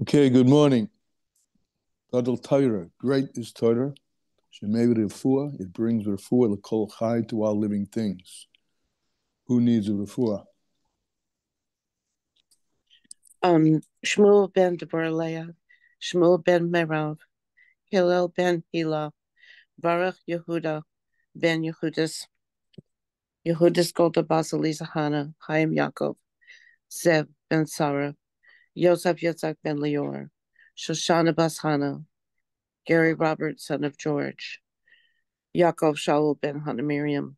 Okay, good morning. Gadol Torah, great is Torah. Shemei refuah, it brings refuah l'kol chai to all living things. Who needs a refuah? Shmuel ben Deborah, Shmuel ben Merav, Hillel ben Hila, Baruch Yehuda ben Yehudis Golda Basili Zahana, Chaim Yaakov, Zev ben Sarah, Yosef Yitzhak ben Leor, Shoshana bas Hana, Gary Robert, son of George, Yaakov Shaul ben Hana Miriam,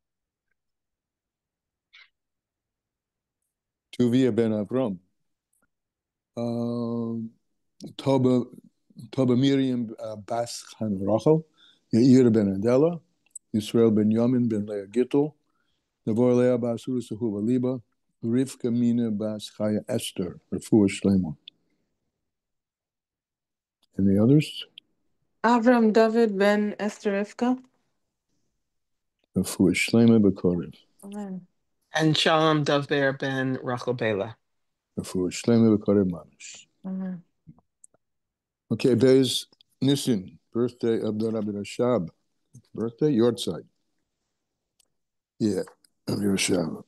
Tuvia ben Avram. Toba Miriam bas Chan Rachel, Yair ben Adela, Yisrael ben Yamin ben Leah Gittel, Devor Leah bas Urusahuva Liba, Rivka Mina bas Chaya Esther, refuah Shlema. Any others? Avram David ben Esther Rivka. Refuah Shlema b'Korev. Amen. And Shalom Dovber ben Rachel Bela. Refuah Shlema b'Korev Mamish. Amen. Okay, Bez Nisan, birthday of the Rabbi Rashab. Birthday, Yortzeit. Yeah, Rabbi Rashab.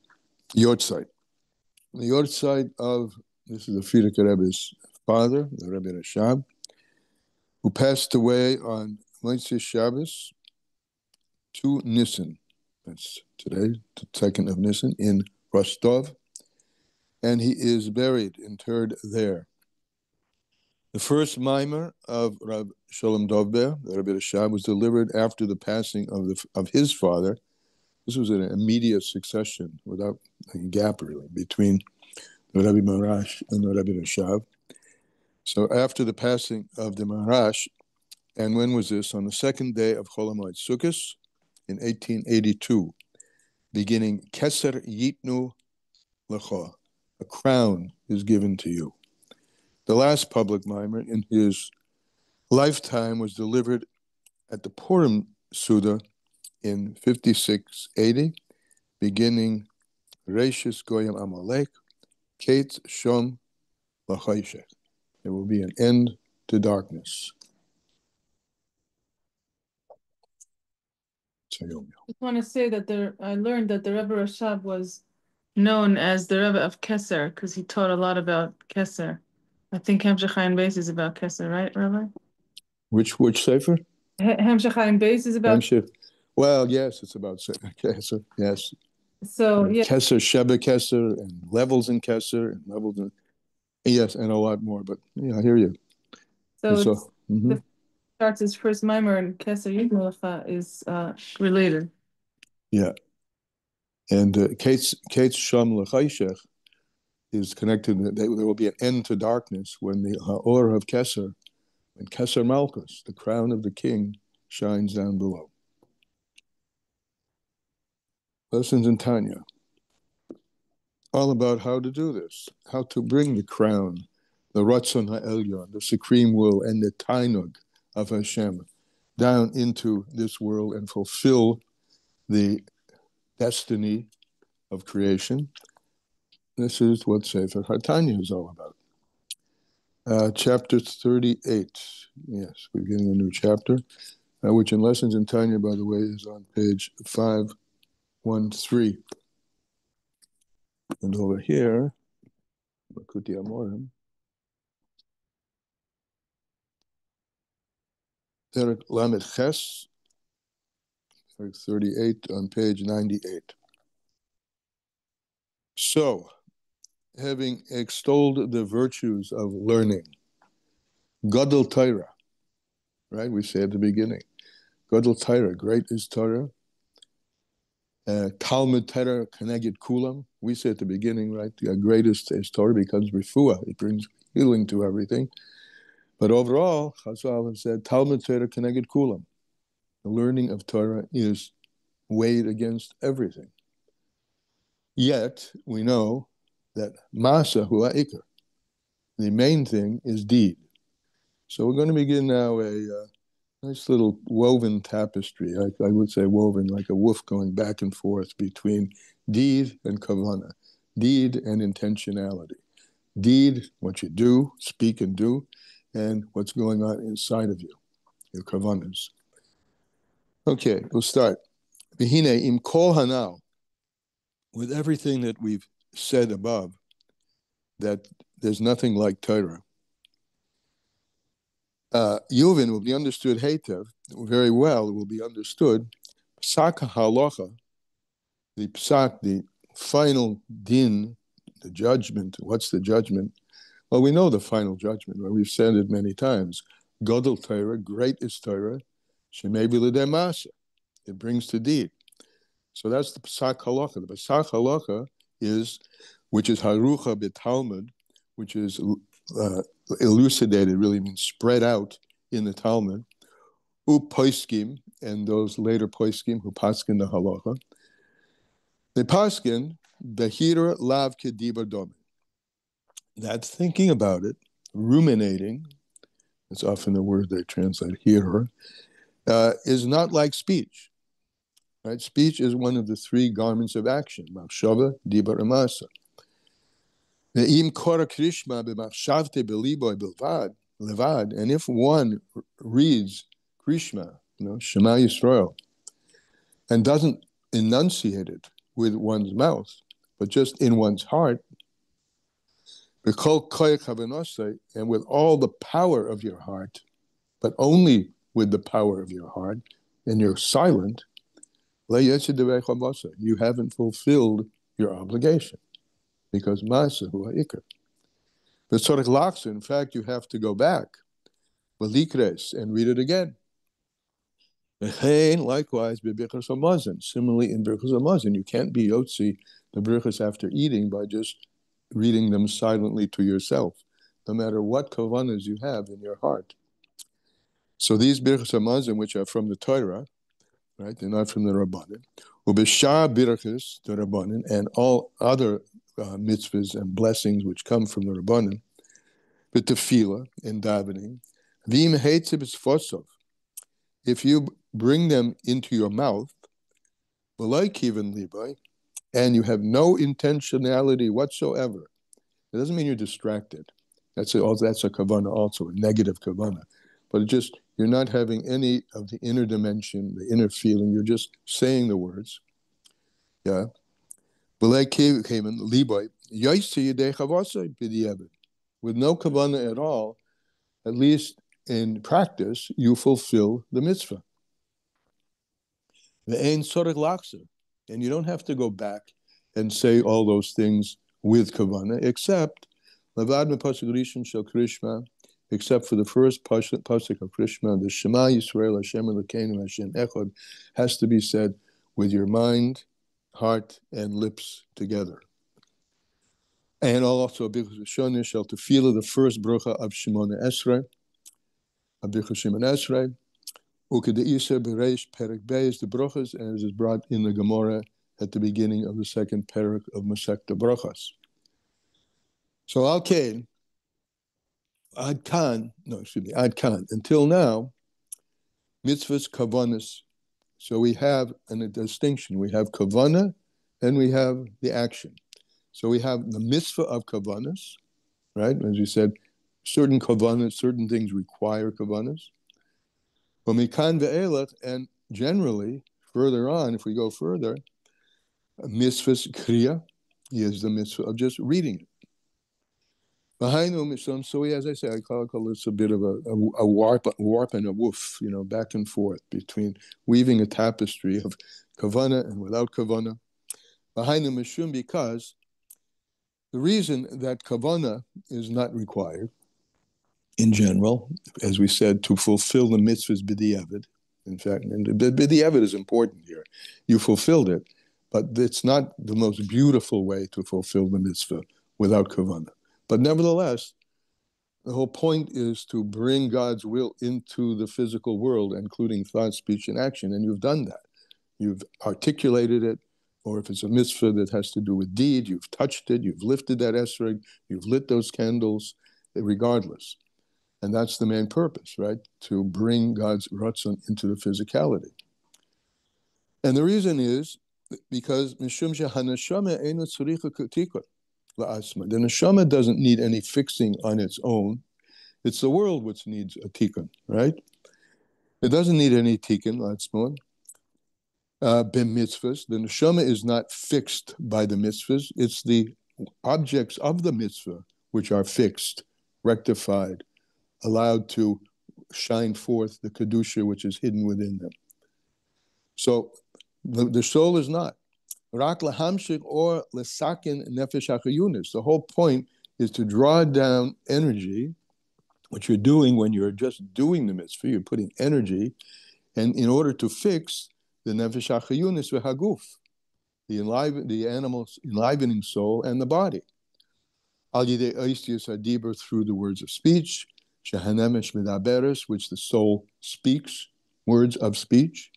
Yortzeit. The Yortzeit of, this is the Frierdiker Rebbe's father, the Rabbi Rashab, who passed away on Motzei Shabbos, 2 Nisan. That's today, the 2nd of Nisan, in Rostov. And he is buried, interred there. The first mimer of Rab Shalom Dovber, the Rabbi Rashab, was delivered after the passing of his father. This was an immediate succession, without a gap really, between the Rabbi Marash and the Rabbi Rashab. So after the passing of the Marash, and when was this? On the second day of Chol HaMoed Sukkos in 1882, beginning Keser Yitnu Lecha, a crown is given to you. The last public mimer in his lifetime was delivered at the Purim Suda in 5680, beginning Reishis Goyim Amalek, Kate Shom L'Chayshech. There will be an end to darkness. I just want to say that I learned that the Rebbe Rashab was known as the Rebbe of Keser because he taught a lot about Keser. I think Hemshech Chaim Beis is about Keser, right, Rabbi? Which sefer? Hemshech Chaim Beis is about. Well, yes, it's about Keser. Yes. So yeah. Keser, Sheba Keser, and levels in Keser, and levels in, yes, and a lot more. But yeah, I hear you. So the starts his first mimer, and Keser Yitnu Lecha is related. Yeah, and Kate Shom L'Chayshech is connected. There will be an end to darkness when the Or of Keser, when Keser Malchus, the crown of the king, shines down below. Lessons in Tanya. All about how to do this, how to bring the crown, the Ratzon HaElyon, the supreme will, and the Tainug of Hashem down into this world and fulfill the destiny of creation. This is what Sefer HaTanya is all about. Chapter 38. Yes, we're getting a new chapter, which in Lessons in Tanya, by the way, is on page 513. And over here, Makuti Amorim, Perek Lamed Ches, Perek 38 on page 98. So, having extolled the virtues of learning, Gadol Torah, right? We say at the beginning, Gadol Torah, great is Torah. Talmud Torah, Keneged Kulam. We say at the beginning, right? The greatest is Torah becomes refuah. It brings healing to everything. But overall, Chazal have said, Talmud Torah, Keneged Kulam. The learning of Torah is weighed against everything. Yet, we know that Masa Hu Ha'ikar, the main thing is deed. So we're going to begin now a nice little woven tapestry. I would say woven like a woof going back and forth between deed and kavanah, deed and intentionality, deed, what you do, speak and do, and what's going on inside of you, your kavanas. Okay, we'll start. V'hine im kol hanal, with everything that we've said above, that there's nothing like Torah. Yuvin will be understood heitev, very well, it will be understood. Psak halacha, the psak, the final din, the judgment. What's the judgment? Well, we know the final judgment. Well, we've said it many times. Godel Torah, great is Torah, shemevi l'dei masa. It brings to deed. So that's the psak halacha. The psak halacha is, which is harucha b'talmud, which is elucidated, really means spread out in the Talmud. Poiskim, and those later poiskim who paskin the halacha. They paskin behira lav kediba domi. That thinking about it, ruminating, it's often the word they translate here, is not like speech. Right? Speech is one of the three garments of action, machshava, diba, and masa. Ve'im kora krishma b'machshavte b'liboy bilvad, levad, and if one reads Krishma, Shema Yisrael, and doesn't enunciate it with one's mouth, but just in one's heart, and with all the power of your heart, but only with the power of your heart, and you're silent, you haven't fulfilled your obligation, because ma'aseh hu ha'ikar. But tzorech laksa, in fact, you have to go back, v'likres, and read it again. Likewise, b'bichas hamazon. Similarly, in bichas hamazon, you can't be yotzi the bichas after eating by just reading them silently to yourself, no matter what kavanas you have in your heart. So these bichas hamazon, which are from the Torah, right? They're not from the Rabbanim. Ubishar bichas the Rabbanim, and all other mitzvahs and blessings which come from the Rabbanim, the tefillah and davening. V'im heitzib fosov. If you bring them into your mouth, and you have no intentionality whatsoever, it doesn't mean you're distracted. That's a kavana also, a negative kavana. But it just, you're not having any of the inner dimension, the inner feeling. You're just saying the words. Yeah. With no kavana at all, at least in practice, you fulfill the mitzvah. And you don't have to go back and say all those things with kavana, except except for the first pasuk of Krishma, the Shema Yisrael Hashem Elokeinu Hashem Echad, has to be said with your mind, heart, and lips together. And also, because Shonish shall tefillah, the first bracha of Shemona Esrei, of Birchas Shemona Esrei, Ukedeisa Bereish Perek Beis the brachas, as is brought in the Gemara at the beginning of the second perek of Masechta Brachas. So Ad Kan, until now, mitzvahs kavanas. So we have a distinction. We have kavana, and we have the action. So we have the mitzvah of kavanas, right? As you said, certain kavanas, certain things require kavanas. And generally, further on, if we go further, mitzvahs kriya is the mitzvah of just reading it. So as I say, I call this a bit of a warp and a woof, back and forth between weaving a tapestry of kavana and without kavana. Because the reason that kavana is not required, in general, as we said, to fulfill the mitzvahs b'diavad. In fact, and b'diavad is important here. You fulfilled it, but it's not the most beautiful way to fulfill the mitzvah without kavana. But nevertheless, the whole point is to bring God's will into the physical world, including thought, speech, and action. And you've done that. You've articulated it, or if it's a mitzvah that has to do with deed, you've touched it, you've lifted that esrog, you've lit those candles, regardless. And that's the main purpose, right? To bring God's ratzon into the physicality. And the reason is because mishum shehanashama eino tzoricha tikun. la'asma. The neshama doesn't need any fixing on its own. It's the world which needs a tikkun, right? It doesn't need any tikkun, la'atzmon. Mitzvos. The neshama is not fixed by the mitzvahs. It's the objects of the mitzvah which are fixed, rectified, allowed to shine forth the kedusha which is hidden within them. So the soul is not. Rak lahamshik or lesakin nefesh hachayunis. The whole point is to draw down energy, what you're doing when you're just doing the mitzvah. You're putting energy, and in order to fix the nefesh hachayunis v'haguf, the animal's enlivening soul and the body. Al yidei oistius hadibur, through the words of speech, shehanemesh medaberes, which the soul speaks, words of speech,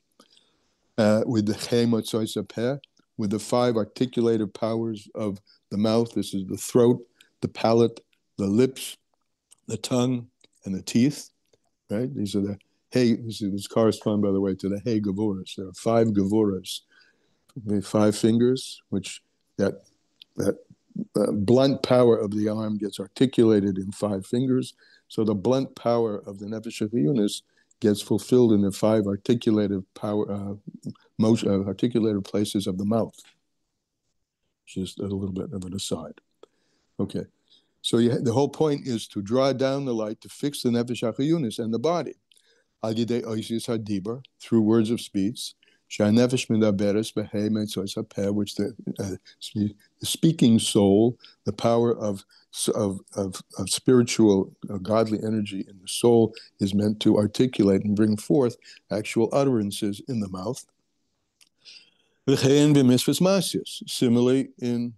with the chemotzois peh, with the 5 articulative powers of the mouth. This is the throat, the palate, the lips, the tongue, and the teeth. Right? These are the hey. This corresponds, by the way, to the hey gavuras. There are 5 gavuras, 5 fingers, which that blunt power of the arm gets articulated in 5 fingers. So the blunt power of the nefesh hachayunis gets fulfilled in the 5 articulative articulated places of the mouth. Just a little bit of an aside. Okay, so the whole point is to draw down the light to fix the nefesh hachayunis and the body. Al yidei oisis hadibur, through words of speech. Shanefesh medaberes behei metzos hapeh, which the speaking soul, the power of spiritual godly energy in the soul, is meant to articulate and bring forth actual utterances in the mouth. Similarly, in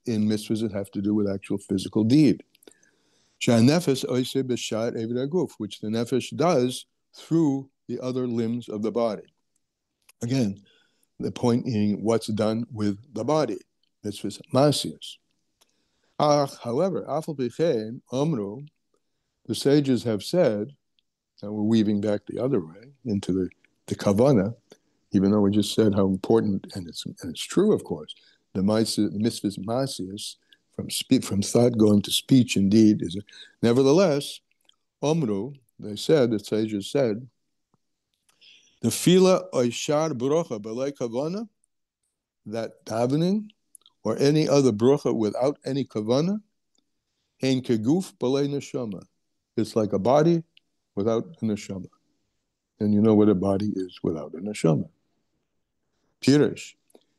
mitzvahs that have to do with actual physical deed. Which the nefesh does through the other limbs of the body. Again, the point being what's done with the body. Mitzvahs masiyas. However, the sages have said, and we're weaving back the other way into the kavana, even though we just said how important, and it's true, of course, the mitzvahs masiyas, from thought going to speech and deed, is nevertheless, they said, the sages said, the fila oishar brocha b'lei kavana, that davening or any other brocha without any kavana, ein keguf b'lei neshama. It's like a body without a neshama. And you know what a body is without a neshama. Pirish.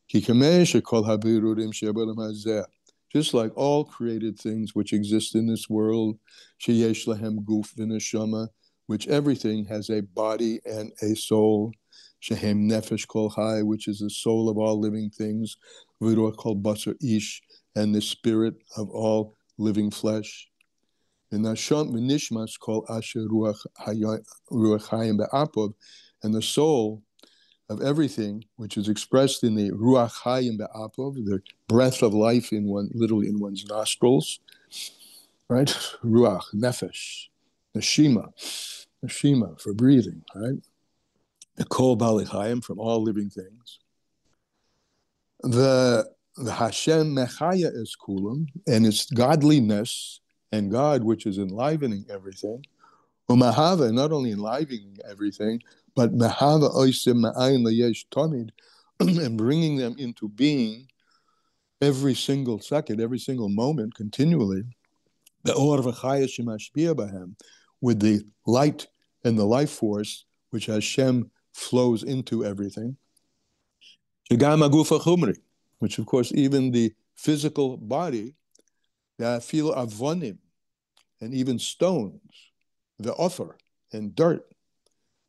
Ki kamei shekol habirurim she'b'olam hazeh. Just like all created things which exist in this world, sheyesh lahem guf v'neshama, which everything has a body and a soul, shehem nefesh kol chai, which is the soul of all living things, v'ruach kol basar ish, and the spirit of all living flesh. V'nasham v'nishmas kol asher ruach hayim be'apov, and the soul of everything, which is expressed in the ruach hayim be'apov, the breath of life literally in one's nostrils, right? Ruach, nefesh, neshima for breathing, right? The kol bali hayim, from all living things. The Hashem mechaya es kulam, and its godliness and God, which is enlivening everything. Umahava, not only enlivening everything, but mahava oisim ma'ayin layesh tamid, and bringing them into being every single second, every single moment, continually. The or v'chaya shemashpia b'hem, with the light and the life force which Hashem flows into everything. Shegam agufa chumri, which of course even the physical body, the feel avonim, and even stones, the offer and dirt,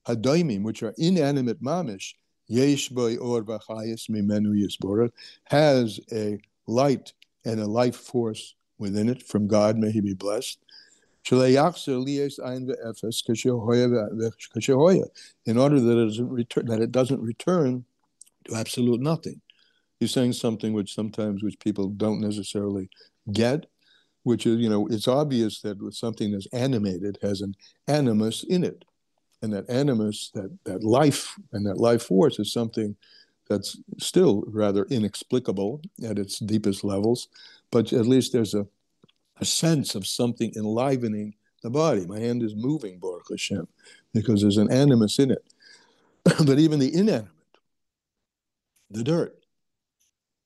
hadoimim, which are inanimate mamish, yesh boy or v'chayis mimenu yisborah, has a light and a life force within it from God, may he be blessed. In order that it doesn't return to absolute nothing. He's saying something which people don't necessarily get, which is, it's obvious that with something that's animated has an animus in it. And that animus, that life and that life force is something that's still rather inexplicable at its deepest levels, but at least there's a sense of something enlivening the body. My hand is moving, Baruch Hashem, because there's an animus in it. But even the inanimate, the dirt,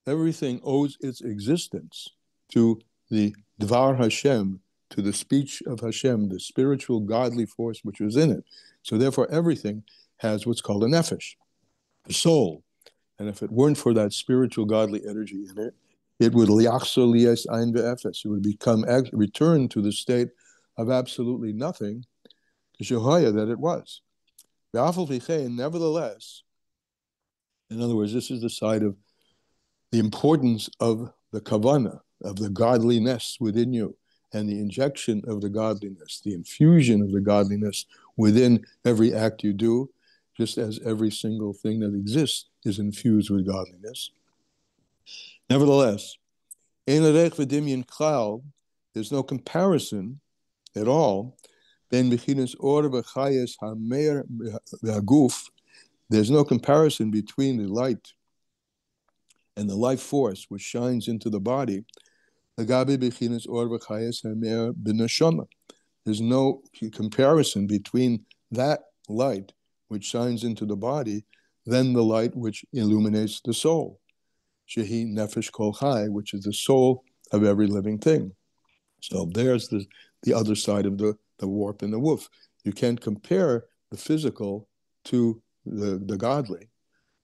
everything owes its existence to the Dvar Hashem, to the speech of Hashem, the spiritual godly force which was in it. So therefore everything has what's called a nefesh, a soul. And if it weren't for that spiritual godly energy in it, it would liachso lies ein ve'efes. It would become return to the state of absolutely nothing, that it was. Nevertheless, in other words, this is the side of the importance of the kavana, of the godliness within you, and the injection of the godliness, the infusion of the godliness within every act you do, just as every single thing that exists is infused with godliness. Nevertheless, there's no comparison at all. There's no comparison between the light and the life force which shines into the body. There's no comparison between that light which shines into the body than the light which illuminates the soul. Shehi nefesh kol chai, which is the soul of every living thing. So there's the other side of the warp and the woof. You can't compare the physical to the godly.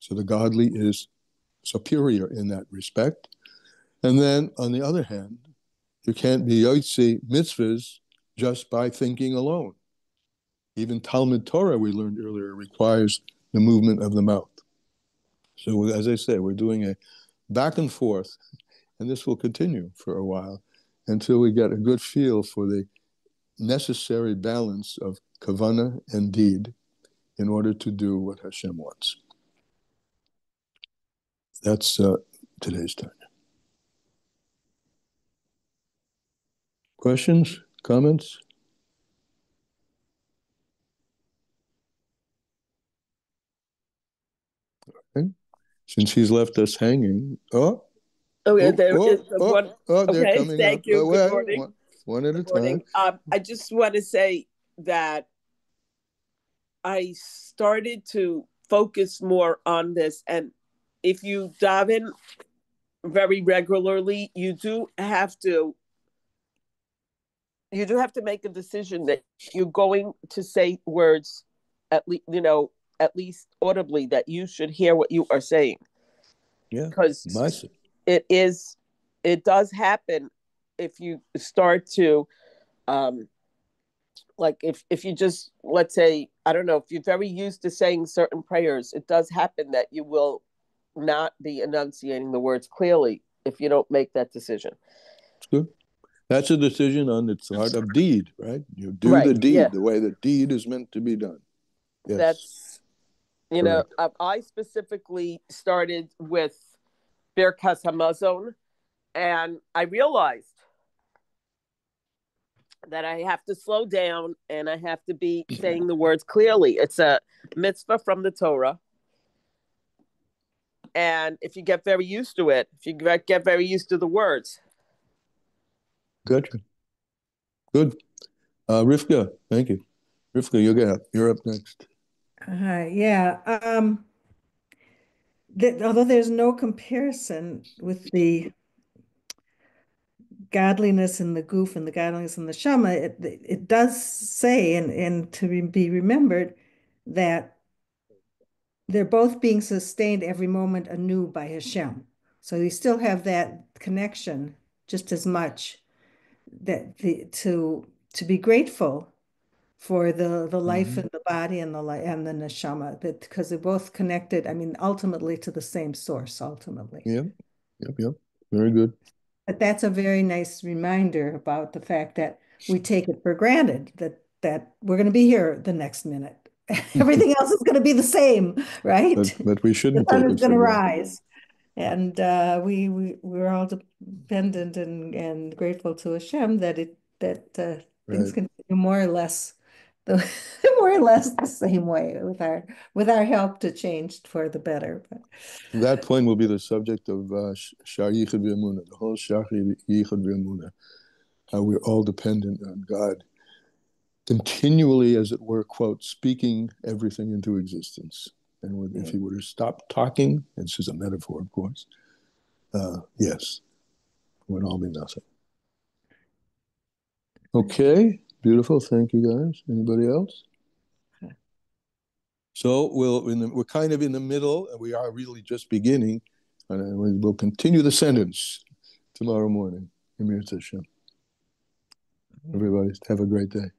So the godly is superior in that respect. And then, on the other hand, you can't be yotzi mitzvahs just by thinking alone. Even Talmud Torah, we learned earlier, requires the movement of the mouth. So, as I say, we're doing a back and forth, and this will continue for a while until we get a good feel for the necessary balance of kavana and deed in order to do what Hashem wants. That's today's Tanya. Questions? Comments? Okay. Since he's left us hanging, There is one. they're Okay, coming thank up. you. Oh, Good morning. One at a Good morning. time. I just want to say that I started to focus more on this, and if you dive in very regularly, you do have to make a decision that you're going to say words at least audibly, that you should hear what you are saying. Yeah, because it does happen if you start to like if you just, let's say, I don't know, if you're very used to saying certain prayers, it does happen that you will not be enunciating the words clearly if you don't make that decision. Good. That's a decision on the side of deed, right? You do the deed the way the deed is meant to be done. Yes. That's, I specifically started with Birkas Hamazon, and I realized that I have to slow down and I have to be saying the words clearly. It's a mitzvah from the Torah. And if you get very used to it, if you get very used to the words. Good. Rivka, thank you. Rivka, you're up next. Although there's no comparison with the godliness in the goof and the godliness in the shama, it does say, and to be remembered, that they're both being sustained every moment anew by Hashem. So you still have that connection just as much, that to be grateful for the life in the body and the neshama, because they're both connected. I mean, ultimately to the same source. Ultimately. Yep. Very good. But that's a very nice reminder about the fact that we take it for granted that we're going to be here the next minute. Everything else is going to be the same, right? But we shouldn't the sun take is it going to for rise, and we're all dependent and grateful to Hashem that things continue more or less more or less the same way with our help to change for the better. But that point will be the subject of Shar Yichud V'Emunah, the whole Shar Yichud V'Emunah, how we're all dependent on God, continually, as it were, quote, speaking everything into existence. And if he were to stop talking, this is a metaphor, of course, yes, it would all be nothing. Okay, beautiful. Thank you, guys. Anybody else? So we're kind of in the middle, and we are really just beginning. And we'll continue the sentence tomorrow morning. Emir Tashem. Everybody, have a great day.